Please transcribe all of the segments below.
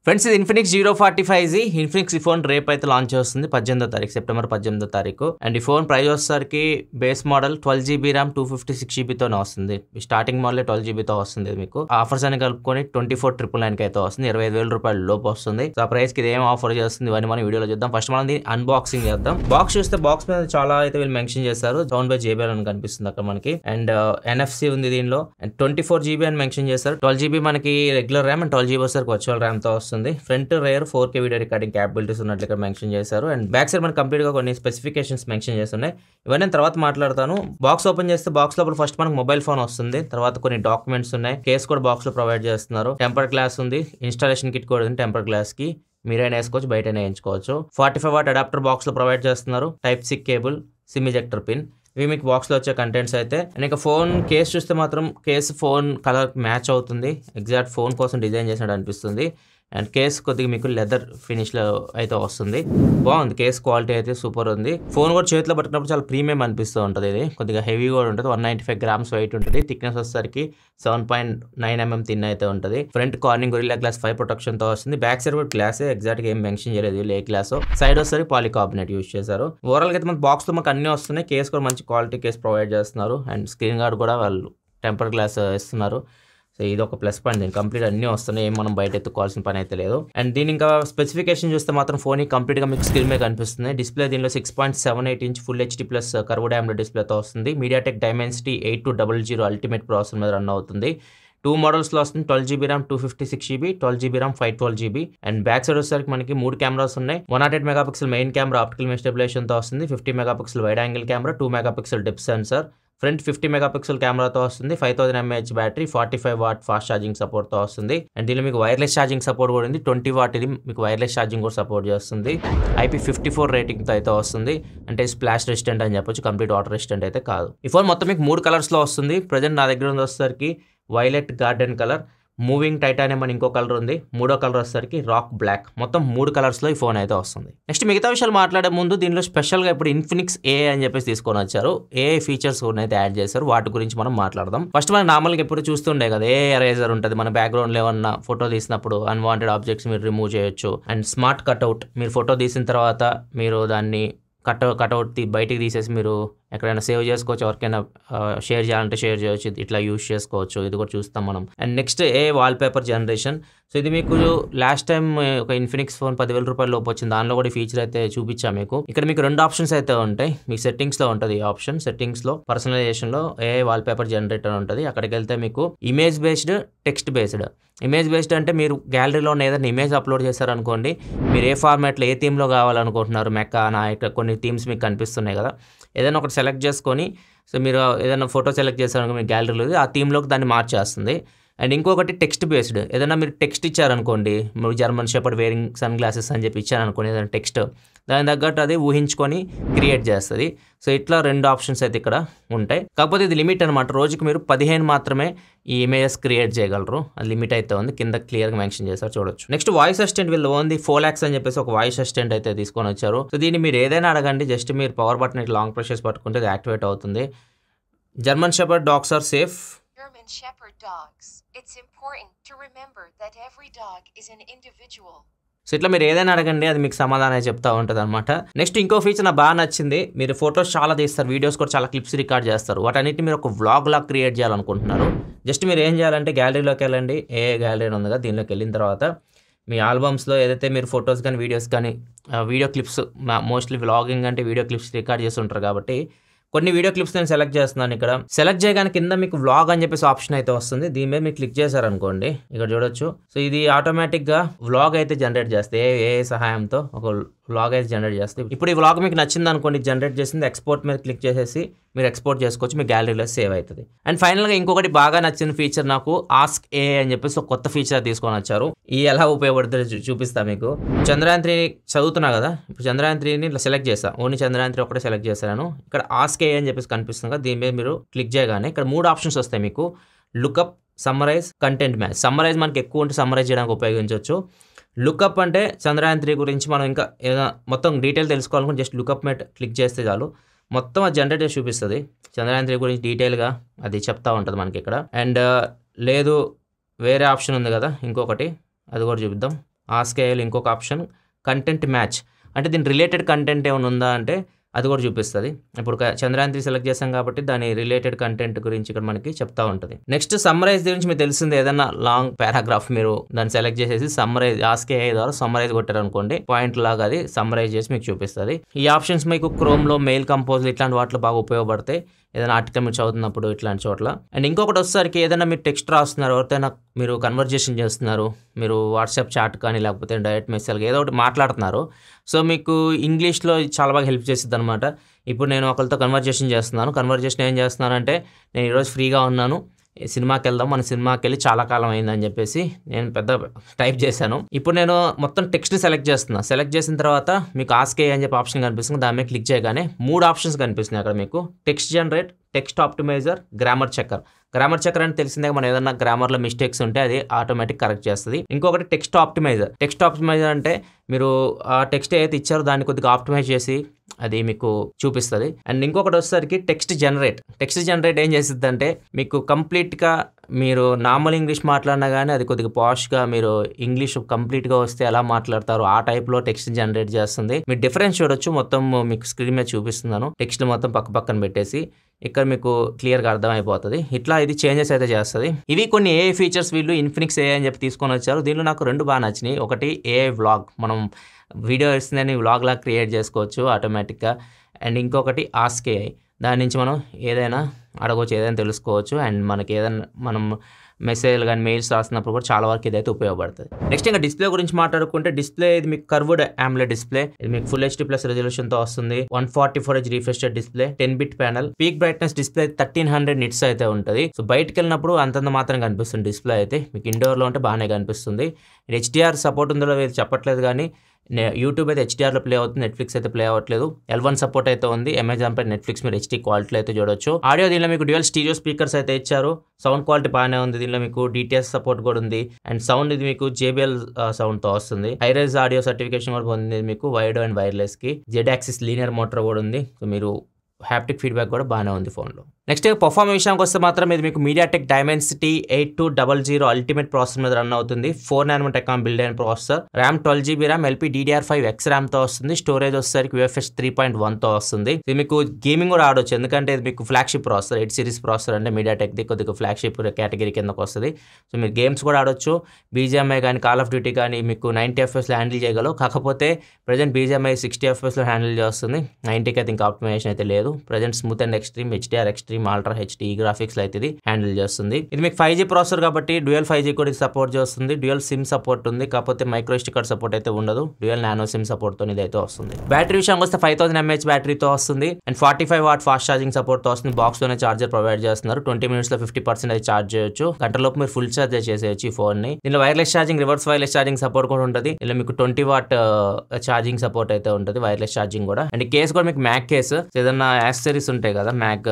Friends ఇది Infinix 045 Infinix ఈ phone రేపు అయితే లాంచ్ వస్తుంది 18వ తారీఖు సెప్టెంబర్ 18వ తారీఖు అండ్ ఈ ఫోన్ ప్రైస్ వచ్చేసరికి base model 12GB RAM 256GB వస్తుంది. స్టార్టింగ్ మోడల్ 12GB వస్తుంది. మీకు ఆఫర్స్ అని కలుపుకొని 24,999 అయితే వస్తుంది. 25,000 రూపాయల లోపు వస్తుంది. సో ఆ ప్రైస్ కి ఇది ఏం ఆఫర్ చేస్తుంది ఇవన్నీ మనం వీడియోలో చూద్దాం. ఫస్ట్ మనం దీన్ని అన్బాక్సింగ్ చేద్దాం. బాక్స్ చూస్తే బాక్స్ మీద చాలా అయితే వీళ్ళు మెన్షన్ చేశారు. సౌండ్ బై JBL అని కనిపిస్తుంది అక్కడ మనకి అండ్ NFC ఉంది దీనిలో అండ్ 24GB అని మెన్షన్ చేశారు. 12GB మనకి రెగ్యులర్ ర్యామ్ అండ్ 12GB వచ్చేసరికి వర్చువల్ ర్యామ్ తో వస్తుంది. Front rare 4K video recording capabilities ఉన్నట్లు ఇక్కడ మెన్షన్ చేశారు అండ్ బ్యాక్ సైడ్ మనకి కంప్లీట్ గా కొన్ని స్పెసిఫికేషన్స్ మెన్షన్ చేస్తున్నాయి. ఇవన్నీ తర్వాత మాట్లాడతాను. బాక్స్ ఓపెన్ చేస్తే బాక్స్ లోపల ఫస్ట్ మనకి మొబైల్ ఫోన్ వస్తుంది. తర్వాత కొన్ని డాక్యుమెంట్స్ ఉన్నాయి. కేస్ కూడా బాక్స్ లో ప్రొవైడ్ చేస్తున్నారు. టెంపర్ గ్లాస్ ఉంది. ఇన్స్టాలేషన్ కిట్ కూడా ఉంది టెంపర్ గ్లాస్ కి. మీరైనా వేసుకోవచ్చు, బయటనే వేయించుకోవచ్చు. 45W అడాప్టర్ బాక్స్ లో ప్రొవైడ్ చేస్తున్నారు. Type-C cable, SIM ejector pin. ఇవి మీకు బాక్స్ లో వచ్చే కంటెంట్స్ అయితే అండ్ ఇక ఫోన్ కేస్ చూస్తే మాత్రం కేసు ఫోన్ కలర్ మ్యాచ్ అవుతుంది. ఎగ్జాక్ట్ ఫోన్ కోసం డిజైన్ చేసినట్టు అనిపిస్తుంది అండ్ కేస్ కొద్దిగా మీకు లెదర్ ఫినిష్ లో అయితే వస్తుంది. బాగుంది. కేస్ క్వాలిటీ అయితే సూపర్ ఉంది. ఫోన్ కూడా చేతిలో పట్టుకున్నప్పుడు చాలా ప్రీమియం అనిపిస్తూ ఉంటుంది. ఇది కొద్దిగా హెవీ కూడా ఉంటుంది. 195 గ్రామ్స్ వెయిట్ ఉంటుంది. థిక్నెస్ వచ్చేసరికి 7.9mm థిన్ అయితే ఉంటుంది. Front Corning Gorilla Glass 5 protection తో వస్తుంది. బ్యాక్ సైడ్ కూడా గ్లాస్ ఎగ్జాక్ట్ గా ఏం మెన్షన్ చేయలేదు ఏ గ్లాస్. సైడ్ వచ్చేసరికి పాలికార్బోనేట్ యూజ్ చేశారు. ఓవరాల్ గా అయితే మనకి బాక్స్ లో మనకు అన్ని వస్తున్నాయి. కేస్ కూడా మంచి క్వాలిటీ కేస్ ప్రొవైడ్ చేస్తున్నారు అండ్ స్క్రీన్ గార్డ్ కూడా వాళ్ళు టెంపర్ గ్లాస్ ఇస్తున్నారు. సో ఇది ఒక ప్లస్ పాయింట్. దీనికి కంప్లీట్ అన్నీ వస్తున్నాయి. ఏం మనం బయట ఎత్తుకోవాల్సిన పని అయితే లేదు. అండ్ దీని ఇంకా స్పెసిఫికేషన్ చూస్తే మాత్రం ఫోన్ కంప్లీట్ గా మీకు స్క్రీన్ మీద కనిపిస్తుంది. డిస్ప్లే దీనిలో 6.78 inch full HD plus curve diameter డిస్ప్లేతో వస్తుంది. మీడియాటెక్ డైమెన్సిటీ 8200 అల్టిమేట్ ప్రాసెసర్ మీద రన్ అవుతుంది. 2 మోడల్స్ లో వస్తుంది. 12GB RAM 256GB, 12GB RAM 512GB and back side వచ్చేసరికి మనకి 3 కెమెరాస్ ఉన్నాయి. 108 megapixel main camera optical image stabilization తో వస్తుంది. 50 megapixel wide angle camera, 2 megapixel depth sensor. Front 50 megapixel కెమెరాతో వస్తుంది. 5000 mAh battery, 45W fast charging support తో వస్తుంది and దీనిలో మీకు వైర్లెస్ ఛార్జింగ్ సపోర్ట్ కూడా ఉంది. 20W ఇది మీకు వైర్లెస్ ఛార్జింగ్ కూడా సపోర్ట్ చేస్తుంది. IP54 రేటింగ్ తో అయితే వస్తుంది. అంటే స్ప్లాష్ రెసిస్టెంట్ అని చెప్పొచ్చు. కంప్లీట్ వాటర్ రెసిస్టెంట్ అయితే కాదు. ఈ ఫోన్ మొత్తం మీకు 3 కలర్స్ లో వస్తుంది. ప్రజెంట్ నా దగ్గర ఉంది వచ్చేసరికి violet garden colour, moving titanium అని ఇంకో కలర్ ఉంది. మూడో కలర్ వచ్చేసరికి రాక్ బ్లాక్. మొత్తం 3 కలర్స్ లో ఈ ఫోన్ అయితే వస్తుంది. నెక్స్ట్ మిగతా విషయాలు మాట్లాడే ముందు దీనిలో స్పెషల్ గా ఇప్పుడు ఇన్ఫినిక్స్ AI అని చెప్పేసి తీసుకొని వచ్చారు. AI ఫీచర్స్ అయితే యాడ్ చేశారు. వాటి గురించి మనం మాట్లాడదాం. ఫస్ట్ మనం నార్మల్గా ఎప్పుడు చూస్తుండే కదా AI ఎరేజర్ ఉంటుంది. మన బ్యాక్గ్రౌండ్ లో ఏమన్నా ఫోటో తీసినప్పుడు అన్వాంటెడ్ ఆబ్జెక్ట్స్ మీరు రిమూవ్ చేయొచ్చు అండ్ స్మార్ట్ కట్అవుట్. మీరు ఫోటో తీసిన తర్వాత మీరు దాన్ని కట్అవుట్ బయటికి తీసేసి మీరు ఎక్కడైనా సేవ్ చేసుకోవచ్చు. ఎవరికైనా షేర్ చేయాలంటే షేర్ చేయొచ్చు. ఇట్లా యూజ్ చేసుకోవచ్చు. ఇది కూడా చూస్తాం మనం. And next wall paper generation. So ఇది మీకు లాస్ట్ టైం ఒక ఇన్ఫినిక్స్ ఫోన్ 10,000 రూపాయల లోపు వచ్చింది. దానిలో కూడా ఫీచర్ అయితే చూపించా మీకు. ఇక్కడ మీకు 2 ఆప్షన్స్ అయితే ఉంటాయి. మీకు సెట్టింగ్స్ లో ఉంటుంది ఈ ఆప్షన్. సెట్టింగ్స్ లో పర్సనలైజేషన్ లో వాల్ పేపర్ జనరేటర్ ఉంటుంది. అక్కడికి వెళ్తే మీకు image based, text based. Image based అంటే మీరు గ్యాలరీలో ఏదైనా ఇమేజ్ అప్లోడ్ చేశారనుకోండి, మీరు ఏ ఫార్మాట్లో ఏ థీమ్లో కావాలనుకుంటున్నారు, మెక్కానా ఇక్కడ కొన్ని థీమ్స్ మీకు కనిపిస్తున్నాయి కదా, ఏదైనా ఒకటి సెలెక్ట్ చేసుకొని సో మీరు ఏదైనా ఫోటో సెలెక్ట్ చేశారనుకో మీ గ్యాలరీలో ఆ థీమ్లోకి దాన్ని మార్చేస్తుంది. అండ్ ఇంకొకటి టెక్స్ట్ బేస్డ్. ఏదైనా మీరు టెక్స్ట్ ఇచ్చారనుకోండి, మీరు German shepherd wearing sunglasses అని చెప్పి ఇచ్చారనుకోండి ఏదైనా టెక్స్ట్, దాని తగ్గట్టు అది ఊహించుకొని క్రియేట్ చేస్తుంది. సో ఇట్లా 2 ఆప్షన్స్ అయితే ఇక్కడ ఉంటాయి. కాకపోతే ఇది లిమిట్ అనమాట. రోజుకి మీరు 15 మాత్రమే ఈ ఇమేజెస్ క్రియేట్ చేయగలరు. అది లిమిట్ అయితే ఉంది. కింద క్లియర్గా మెన్షన్ చేశారు, చూడొచ్చు. నెక్స్ట్ వాయిస్ అసిస్టెంట్ వీళ్ళు ఓన్లీ 4 lakhs అని చెప్పేసి ఒక వాయిస్ అసిస్టెంట్ అయితే తీసుకొని వచ్చారు. సో దీన్ని మీరు ఏదైనా అడగండి, జస్ట్ మీరు పవర్ బటన్ ఇట్లా లాంగ్ ప్రెస్ చేసి పట్టుకుంటే అది యాక్టివేట్ అవుతుంది. German shepherd dogs are safe. German Shepherd dogs. It's important to remember that every dog is an individual. So ఇట్లా మీరు ఏదైనా అడగండి, అది మీకు సమాధానం చెప్తా ఉంటుంది అనమాట. నెక్స్ట్ ఇంకో ఫీచర్ నాకు బాగా నచ్చింది. మీరు ఫొటోస్ చాలా తీస్తారు, వీడియోస్ కూడా చాలా క్లిప్స్ రికార్డ్ చేస్తారు. వాటన్నిటిని మీరు ఒక వ్లాగ్ లాగా క్రియేట్ చేయాలనుకుంటున్నారు. జస్ట్ మీరు ఏం చేయాలంటే గ్యాలరీలోకి వెళ్ళండి. గ్యాలరీ ఉంది కదా, దీనిలోకి వెళ్ళిన తర్వాత మీ ఆల్బమ్స్లో ఏదైతే మీరు ఫొటోస్ కానీ వీడియోస్ కానీ వీడియో క్లిప్స్, మోస్ట్లీ వ్లాగింగ్ అంటే వీడియో క్లిప్స్ రికార్డ్ చేస్తుంటారు కాబట్టి కొన్ని వీడియో క్లిప్స్ నేను సెలెక్ట్ చేస్తున్నాను. ఇక్కడ సెలెక్ట్ చేయగానే కింద మీకు వ్లాగ్ అని చెప్పేసి ఆప్షన్ అయితే వస్తుంది. దీని మీద మీరు క్లిక్ చేశారనుకోండి, ఇక్కడ చూడొచ్చు. సో ఇది ఆటోమేటిక్గా వ్లాగ్ అయితే జనరేట్ చేస్తే ఏ సహాయంతో ఒక వ్లాగ్ అయితే జనరేట్ చేస్తే, ఇప్పుడు ఈ వ్లాగ్ మీకు నచ్చింది అనుకోండి, జనరేట్ చేసింది ఎక్స్పోర్ట్ మీద క్లిక్ చేసేసి మీరు ఎక్స్పోర్ట్ చేసుకోవచ్చు. మీ గ్యాలరీలో సేవ్ అవుతుంది. అండ్ ఫైనల్గా ఇంకొకటి బాగా నచ్చిన ఫీచర్ నాకు ఆస్క్ AI అని చెప్పేసి ఒక కొత్త ఫీచర్ తీసుకొని వచ్చారు. ఈ ఎలా ఉపయోగపడుతుందో చూపిస్తా మీకు. చంద్రయాన్ 3 చదువుతున్నా కదా, ఇప్పుడు చంద్రయాన్ 3ని ఇట్లా సెలెక్ట్ చేస్తాను. ఓన్లీ చంద్రయాన్ 3 ఒకటే సెలెక్ట్ చేశాను. ఇక్కడ ఆస్క్ AI అని చెప్పేసి కనిపిస్తుంది కదా, దీని మీద మీరు క్లిక్ చేయగానే ఇక్కడ 3 ఆప్షన్స్ వస్తాయి మీకు. Lookup, summarise, content match. Summarise మనకి ఎక్కువ ఉంటే సమ్మరైజ్ చేయడానికి ఉపయోగించవచ్చు. లుకప్ అంటే చంద్రయాన్ 3 గురించి మనం ఇంకా ఏదైనా మొత్తం డీటెయిల్ తెలుసుకోవాలనుకుంటే జస్ట్ లుకప్ మీద క్లిక్ చేస్తే చాలు, మొత్తం అది జనరేట్ చేసి చూపిస్తుంది. చంద్రయాన్ 3 గురించి డీటెయిల్గా అది చెప్తా ఉంటుంది మనకి ఇక్కడ. అండ్ లేదు వేరే ఆప్షన్ ఉంది కదా ఇంకొకటి, అది కూడా చూపిద్దాం. ఆస్క్ ఏఐలో ఇంకొక ఆప్షన్ కంటెంట్ మ్యాచ్, అంటే దీని రిలేటెడ్ కంటెంట్ ఏమైనా ఉందా అంటే అది కూడా చూపిస్తుంది. ఇప్పుడు చంద్రయాన్ 3 సెలెక్ట్ చేసాం కాబట్టి దాని రిలేటెడ్ కంటెంట్ గురించి ఇక్కడ మనకి చెప్తా ఉంటుంది. నెక్స్ట్ సమ్మరైజ్ గురించి మీకు తెలిసింది, ఏదైనా లాంగ్ పారాగ్రాఫ్ మీరు దాన్ని సెలెక్ట్ చేసేసి సమ్మరైజ్ ఆస్క్ ఏఐ ద్వారా సమ్మరైజ్ కొట్టారనుకోండి, పాయింట్ లాగా అది సమ్మరైజ్ చేసి మీకు చూపిస్తుంది. ఈ ఆప్షన్స్ మీకు క్రోమ్లో మెయిల్ కంపోజ్ ఇట్లాంటి వాటిలో బాగా ఉపయోగపడతాయి, ఏదైనా ఆర్టికల్ మీరు చదువుతున్నప్పుడు ఇట్లాంటి చోట్ల. అండ్ ఇంకొకటి వచ్చేసరికి ఏదైనా మీరు టెక్స్ట్ రాస్తున్నారు, ఎవరితోనైనా మీరు కన్వర్జేషన్ చేస్తున్నారు, మీరు వాట్సాప్ చాట్ కానీ లేకపోతే డైరెక్ట్ మెసేజ్ ఏదో ఒకటి మాట్లాడుతున్నారు, సో మీకు ఇంగ్లీష్లో చాలా బాగా హెల్ప్ చేస్తుంది అనమాట. ఇప్పుడు నేను ఒకరితో కన్వర్జేషన్ చేస్తున్నాను, కన్వర్జేషన్ ఏం చేస్తున్నానంటే నేను ఈరోజు ఫ్రీగా ఉన్నాను, సినిమాకి వెళ్దాం, మన సినిమాకి వెళ్ళి చాలా కాలం అయిందని చెప్పేసి నేను పెద్ద టైప్ చేశాను. ఇప్పుడు నేను మొత్తం టెక్స్ట్ సెలెక్ట్ చేస్తున్నా, సెలెక్ట్ చేసిన తర్వాత మీకు ఆస్క్ ఏఐ అని చెప్పి ఆప్షన్ కనిపిస్తుంది, దాని మీద క్లిక్ చేయగానే 3 ఆప్షన్స్ కనిపిస్తున్నాయి అక్కడ మీకు. Text generate, text optimizer, grammar checker. Grammar checker అంటే తెలిసిందే, మనం ఏదైనా గ్రామర్లో మిస్టేక్స్ ఉంటే అది ఆటోమేటిక్ కరెక్ట్ చేస్తుంది. ఇంకొకటి టెక్స్ట్ ఆప్టిమైజర్. టెక్స్ట్ ఆప్టిమైజర్ అంటే మీరు ఆ టెక్స్ట్ ఏదైతే ఇచ్చారో దాన్ని కొద్దిగా ఆప్టిమైజ్ చేసి అది మీకు చూపిస్తుంది. అండ్ ఇంకొకటి వచ్చేసరికి టెక్స్ట్ జనరేట్. టెక్స్ట్ జనరేట్ ఏం చేస్తుంది అంటే మీకు కంప్లీట్గా మీరు నార్మల్ ఇంగ్లీష్ మాట్లాడినా కానీ అది కొద్దిగా పాష్గా మీరు ఇంగ్లీష్ కంప్లీట్గా వస్తే ఎలా మాట్లాడతారు ఆ టైప్లో టెక్స్ట్ జనరేట్ చేస్తుంది. మీరు డిఫరెన్స్ చూడొచ్చు, మొత్తం మీకు స్క్రీన్ మీద చూపిస్తున్నాను, టెక్స్ట్ మొత్తం పక్కన పెట్టేసి ఇక్కడ మీకు క్లియర్గా అర్థమైపోతుంది. ఇట్లా ఇది చేంజెస్ అయితే చేస్తుంది. ఇవి కొన్ని ఏఐ ఫీచర్స్ వీళ్ళు ఇన్ఫినిక్స్ ఏఐ అని చెప్పి తీసుకొని వచ్చారు. దీనిలో నాకు 2 బాగా నచ్చినాయి. ఒకటి ఏఐ వ్లాగ్, మనం వీడియో ఇస్తుందని వ్లాగ్ లాగా క్రియేట్ చేసుకోవచ్చు ఆటోమేటిక్గా. అండ్ ఇంకొకటి ఆస్క్ ఏఐ, దాని నుంచి మనం ఏదైనా అడగవచ్చు, ఏదైనా తెలుసుకోవచ్చు. అండ్ మనకి ఏదైనా మనం మెసేజ్లు కానీ మెయిల్స్ రాస్తున్నప్పుడు కూడా చాలా వరకు ఇదైతే ఉపయోగపడుతుంది. నెక్స్ట్ ఇంకా డిస్ప్లే గురించి మాట్లాడుకుంటే, డిస్ప్లే ఇది మీకు కర్వ్డ్ AMOLED డిస్ప్లే, ఇది మీకు ఫుల్ HD+ రెజల్యూషన్తో వస్తుంది. 144Hz refresh rate display, 10-bit panel, peak brightness display 1300 nits అయితే ఉంటుంది. సో బయటకు వెళ్ళినప్పుడు అంతంత మాత్రం కనిపిస్తుంది డిస్ప్లే అయితే, మీకు ఇండోర్లో ఉంటే బాగానే కనిపిస్తుంది. HDR సపోర్ట్ ఉందో లేదు చెప్పట్లేదు, కానీ యూట్యూబ్ అయితే HDRలో ప్లే అవుతుంది, నెట్ఫ్లిక్స్ అయితే ప్లే అవ్వట్లేదు. L1 సపోర్ట్ అయితే ఉంది, అమెజాన్ పై నెట్ఫ్లిక్స్ మీరు HD క్వాలిటీలో అయితే చూడొచ్చు. ఆడియో దీనిలో మీకు డ్యూయల్ స్టీరియో స్పీకర్స్ అయితే ఇచ్చారు, సౌండ్ క్వాలిటీ బాగానే ఉంది. దీనిలో మీకు DTS సపోర్ట్ కూడా ఉంది. అండ్ సౌండ్ ఇది మీకు JBL సౌండ్తో వస్తుంది. హైరైజ్ ఆడియో సర్టిఫికేషన్ కూడా పొందింది మీకు వైడ్ అండ్ వైర్లెస్కి. Z-axis లీనియర్ మోటార్ కూడా ఉంది. సో మీరు హ్యాప్టిక్ ఫీడ్బ్యాక్ కూడా బాగానే ఉంది ఫోన్లో. నెక్స్ట్ పర్ఫార్మెన్స్ విషయానికి వస్తే మాత్రం ఇది మీకు MediaTek Dimensity 8200 అల్టిమేట్ ప్రాసెసర్ మీద రన్ అవుతుంది. 4nm టెక్నాలజీ బిల్డ్ అయిన processor, RAM 12GB RAM, LPDDR5X RAM తో వస్తుంది. స్టోరేజ్ వచ్చేసరికి UFS 3.1 తో వస్తుంది. ఇది మీకు గేమింగ్ కూడా ఆడొచ్చు, ఎందుకంటే ఇది మీకు ఫ్లాగ్షిప్ ప్రాసెసర్, 8 series ప్రాసెసర్ అంటే MediaTek ది కొద్దిగా ఫ్లాగ్షిప్ కేటగిరీ కిందకు వస్తుంది. సో మీరు గేమ్స్ కూడా ఆడొచ్చు. BGMI కానీ కాల్ ఆఫ్ డ్యూటీ కానీ మీకు 90 FPS హ్యాండిల్ చేయగలవు, కాకపోతే ప్రజెంట్ BGMI 60 FPS హ్యాండిల్ చేస్తుంది. 90కి అయితే ఇంకా ఆప్టిమైజేషన్ అయితే లేదు. Present smooth and extreme, HDR extreme, ultra HD graphics అయితే ఇది హ్యాండిల్ చేస్తుంది. ఇది మీకు 5G ప్రాసెసర్ కాబట్టి డ్యూయల్ 5G కూడా సపోర్ట్ చేస్తుంది. డ్యూయల్ సిమ్ సపోర్ట్ ఉంది, కాకపోతే మైక్రో SD కార్డ్ సపోర్ట్ అయితే ఉండదు. డ్యూయల్ నానో సిమ్ సపోర్ట్ తో ఇదైతే వస్తుంది. బ్యాటరీ విషయానికి వస్తే 5000 mAh బ్యాటరీతో వస్తుంది. And 45 watt fast charging support తో వస్తుంది. బాక్స్ లోనే చార్జర్ ప్రొవైడ్ చేస్తున్నారు. 20 minutes లో 50% అయితే ఛార్జ్ చేయొచ్చు. గంటలోపు మీరు ఫుల్ ఛార్జ్ చేసేయచ్చు ఈ ఫోన్ ని. దీనిలో wireless charging, reverse wireless charging support కూడా ఉంటుంది. ఇలా మీకు 20 వాట్ ఛార్జింగ్ సపోర్ట్ అయితే ఉంటుంది, వైర్లెస్ ఛార్జింగ్ కూడా. అండ్ కేస్ కూడా మీకు మ్యాక్ కేసు, ఏదైనా యాక్సెసరీస్ ఉంటాయి కదా మ్యాక్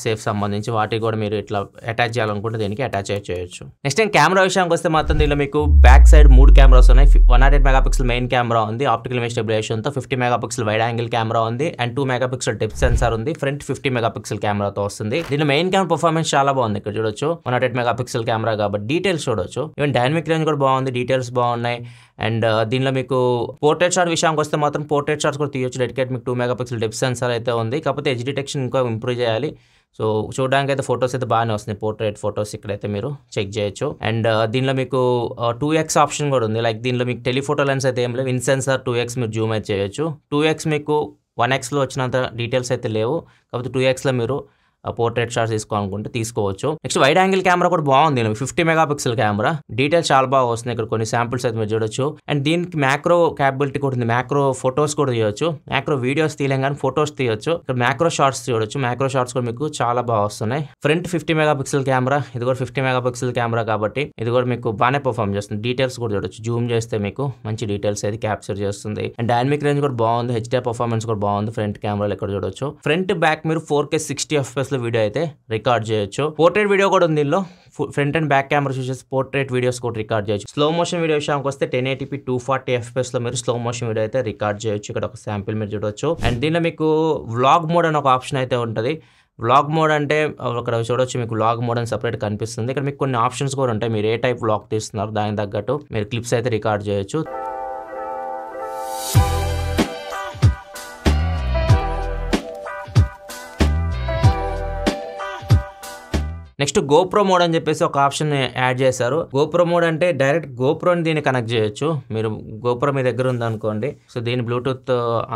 సేఫ్ సంబంధించి, వాటికి కూడా మీరు ఇట్లా అటాచ్ చేయాలనుకుంటే దీనికి అటాచ్ చేయొచ్చు. నెక్స్ట్ టైం కెమెరా విషయానికి వస్తే మాత్రం దీనిలో మీకు బ్యాక్ సైడ్ 3 కెమెరాస్ ఉన్నాయి. 108 MP మెయిన్ కెమెరా ఉంది, ఆప్టికల్ ఇమేజ్ స్టెబిలైజేషన్ తో. 50 MP వైడ్ యాంగిల్ కెమెరా ఉంది. అండ్ 2 MP డెప్త్ సెన్సార్ ఉంది. ఫ్రంట్ 50 MP కెమెరాతో వస్తుంది. దీనిలో మెయిన్ కెమెరా పర్ఫార్మెన్స్ చాలా బాగుంది. ఇక్కడ చూడొచ్చు 108 MP కెమెరా కాబట్టి డీటెయిల్స్ చూడొచ్చు. ఈవెన్ డైనమిక్ రేంజ్ కూడా బాగుంది, డీటెయిల్స్ బాగున్నాయి. అండ్ దీనిలో మీకు పోర్ట్రేట్ షాట్ విషయానికి వస్తే మాత్రం పోర్ట్రేట్ షాట్స్ కూడా తీయొచ్చు. డెడికేట్ మీకు 2 MP డెప్త్ సెన్సార్ అయితే ఉంది, కాకపోతే ఎడ్జ్ డిటెక్షన్ ఇంకా ఇంప్రూవ్ చేయాలి. సో చూడడానికి అయితే ఫొటోస్ అయితే బాగానే వస్తున్నాయి, పోర్ట్రేట్ ఫొటోస్ ఇక్కడైతే మీరు చెక్ చేయొచ్చు. అండ్ దీనిలో మీకు 2x ఆప్షన్ కూడా ఉంది. లైక్ దీనిలో మీకు టెలిఫోటో లెన్స్ అయితే ఏం లేవు, ఇన్ సెన్సార్ 2x మీరు జూమ్ అయితే చేయొచ్చు. 2x మీకు 1xలో వచ్చినంత డీటెయిల్స్ అయితే లేవు, కాకపోతే 2xలో మీరు పోర్ట్రేట్ షాట్స్ తీసుకోవాలనుకుంటే తీసుకోవచ్చు. నెక్స్ట్ వైడ్ యాంగిల్ కెమెరా కూడా బాగుంది, 50 MP కెమెరా, డీటెయిల్స్ చాలా బాగా వస్తున్నాయి. ఇక్కడ కొన్ని శాంపిల్స్ అయితే మీరు చూడొచ్చు. అండ్ దీనికి మ్యాక్రో క్యాపబిలిటీ కూడా ఉంది, మ్యాక్రో ఫొటోస్ కూడా తీయొచ్చు. మ్యాక్రో వీడియోస్ తీయలేం కానీ ఫొటోస్ తీయొచ్చు. ఇక్కడ మ్యాక్రో షాట్స్ చూడొచ్చు, మ్యాక్రో షాట్స్ కూడా మీకు చాలా బాగా వస్తున్నాయి. ఫ్రంట్ 50 MP కెమెరా, ఇది కూడా 50 MP కెమెరా కాబట్టి ఇది కూడా మీకు బాగానే పర్ఫార్మ్ చేస్తుంది. డీటెయిల్స్ కూడా చూడొచ్చు, జూమ్ చేస్తే మీకు మంచి డీటెయిల్స్ అయితే క్యాప్చర్ చేస్తుంది. అండ్ డైనమిక్ రేంజ్ కూడా బాగుంది, HDR పర్ఫార్మెన్స్ కూడా బాగుంది. ఫ్రంట్ కెమెరాలు ఇక్కడ చూడొచ్చు. ఫ్రంట్ బ్యాక్ మీరు 4K 60 FPS వీడియో అయితే రికార్డ్ చేయొచ్చు. పోర్ట్రేట్ వీడియో కూడా ఉంది దీనిలో. ఫ్రంట్ అండ్ బ్యాక్ కెమెరా చూసేసి పోర్ట్రేట్ వీడియోస్ కూడా రికార్డ్ చేయొచ్చు. స్లో మోషన్ వీడియో విషయానికి వస్తే 1080p 240 FPS లో మీరు స్లో మోషన్ వీడియో అయితే రికార్డ్ చేయొచ్చు. ఇక్కడ ఒక శాంపిల్ మీరు చూడొచ్చు. అండ్ దీనిలో మీకు వ్లాగ్ మోడ్ అని ఒక ఆప్షన్ అయితే ఉంటుంది. వ్లాగ్ మోడ్ అంటే అక్కడ చూడొచ్చు, మీకు వ్లాగ్ మోడ్ అని సపరేట్ కనిపిస్తుంది. ఇక్కడ మీకు కొన్ని ఆప్షన్స్ కూడా ఉంటాయి. మీరు ఏ టైప్ వ్లాగ్ తీస్తున్నారు దానికి తగ్గట్టు మీరు క్లిప్స్ అయితే రికార్డ్ చేయొచ్చు. నెక్స్ట్ గోప్రో మోడ్ అని చెప్పేసి ఒక ఆప్షన్ యాడ్ చేశారు. గోప్రో మోడ్ అంటే డైరెక్ట్ గోప్రోని దీన్ని కనెక్ట్ చేయొచ్చు. మీరు గోప్రో మీ దగ్గర ఉందనుకోండి, సో దీన్ని బ్లూటూత్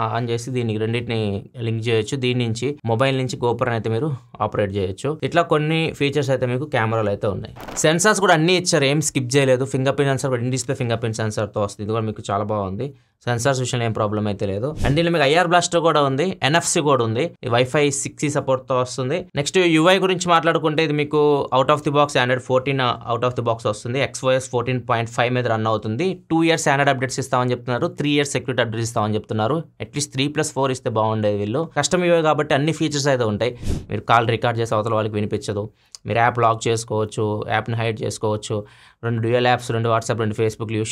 ఆన్ చేసి దీన్ని రెండింటిని లింక్ చేయొచ్చు. దీని నుంచి మొబైల్ నుంచి గోప్రోని అయితే మీరు ఆపరేట్ చేయొచ్చు. ఇట్లా కొన్ని ఫీచర్స్ అయితే మీకు కెమెరాలు అయితే ఉన్నాయి. సెన్సార్స్ కూడా అన్ని ఇచ్చారు, ఏం స్కిప్ చేయలేదు. ఫింగర్ ప్రింట్ సెన్సార్ కూడా ఇన్ డిస్ప్లే ఫింగర్ ప్రింట్ సెన్సార్తో వస్తుంది. ఇది కూడా మీకు చాలా బాగుంది. సెన్సార్స్ విషయంలో ఏం ప్రాబ్లం అయితే లేదు. అండ్ దీనిలో మీకు ఐఆర్ బ్లాస్టర్ కూడా ఉంది, NFC కూడా ఉంది, వైఫై 6E సపోర్ట్తో వస్తుంది. నెక్స్ట్ UI గురించి మాట్లాడుకుంటే ఇది మీకు out of the box Android 14 out of the box వస్తుంది. XOS 14.5 మీద రన్ అవుతుంది. 2 years స్టాండర్డ్ అప్డేట్స్ ఇస్తామని చెప్తున్నారు. 3 years సెక్యూరిటీ అప్డేట్స్ ఇస్తామని చెప్తున్నారు. అట్లీస్ట్ 3+4 ఇస్తే బాగుండేది. వీళ్ళు కస్టమ్ UI కాబట్టి అన్ని ఫీచర్స్ అయితే ఉంటాయి. మీరు కాల్ రికార్డ్ చేసి అవతల వాళ్ళకి వినిపించదు. మీరు యాప్ లాక్ చేసుకోవచ్చు, యాప్ని హైడ్ చేసుకోవచ్చు. 2 dual apps, 2 WhatsApp, 2 Facebook use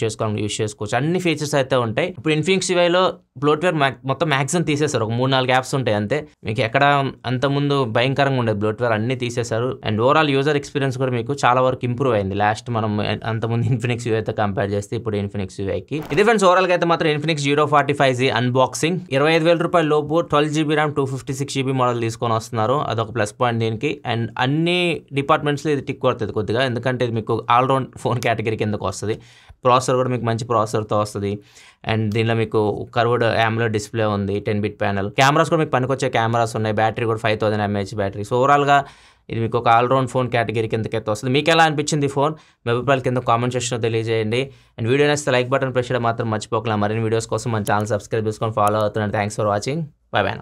చేసుకోవచ్చు. అన్ని ఫీచర్స్ అయితే ఉంటాయి. ఇప్పుడు ఇన్ఫినిక్స్ UIలో బ్లోట్వేర్ మొత్తం మ్యాక్సిమం తీసేశారు. ఒక 3-4 యాప్స్ ఉంటాయి అంతే. మీకు ఎక్కడ అంతకుముందు భయంకరంగా ఉండేది బ్లోట్వేర్, అన్ని తీసేశారు. అండ్ ఓవరాల్ యూజర్ ఎక్స్పీరియన్స్ కూడా మీకు చాలా వరకు ఇంప్రూవ్ అయింది. లాస్ట్ మనం అంతకుముందు ఇన్ఫినిక్స్ UI అయితే కంపేర్ చేస్తే ఇప్పుడు ఇన్ఫినిక్స్ UIకి. ఇదే ఫ్రెండ్స్ ఓవరాల్గా అయితే మాత్రం ఇన్ఫినిక్స్ 045Z అన్బాక్సింగ్. 25,000 లోపు 12GB RAM 256GB మోడల్ తీసుకొని వస్తున్నారు. అదొక ప్లస్ పాయింట్ దీనికి. అండ్ అన్ని డిపార్ట్మెంట్స్లో ఇది టిక్ కొడుతుంది కొద్దిగా, ఎందుకంటే ఇది మీకు ఆల్రౌండ్ ఫోన్ కేటగిరీ కిందకు వస్తుంది. ప్రాసెసర్ కూడా మీకు మంచి ప్రాసెసర్తో వస్తుంది. అండ్ దీనిలో మీకు కర్వ్డ్ AMOLED డిస్ప్లే ఉంది, 10-bit ప్యానల్. కెమెరాస్ కూడా మీకు పనికొచ్చే కెమెరాస్ ఉన్నాయి. బ్యాటరీ కూడా 5000 mAh బ్యాటరీ. సో ఓవరాల్గా ఇది మీకు ఒక ఆల్రౌండ్ ఫోన్ కేటగిరీ కిందకైతే వస్తుంది. మీకు ఎలా అనిపించింది ఈ ఫోన్? మీ అభిప్రాయాల కింద కామెంట్ సెక్షన్లో తెలియజేయండి. అండ్ వీడియో నచ్చితే లైక్ బటన్ ప్రెస్ చేయడం మాత్రం మర్చిపోకలా. మరిన్ని వీడియోస్ కోసం మన ఛానల్ సబ్స్క్రైబ్ చేసుకొని ఫాలో అవుతున్నాను. Thanks for watching. By by.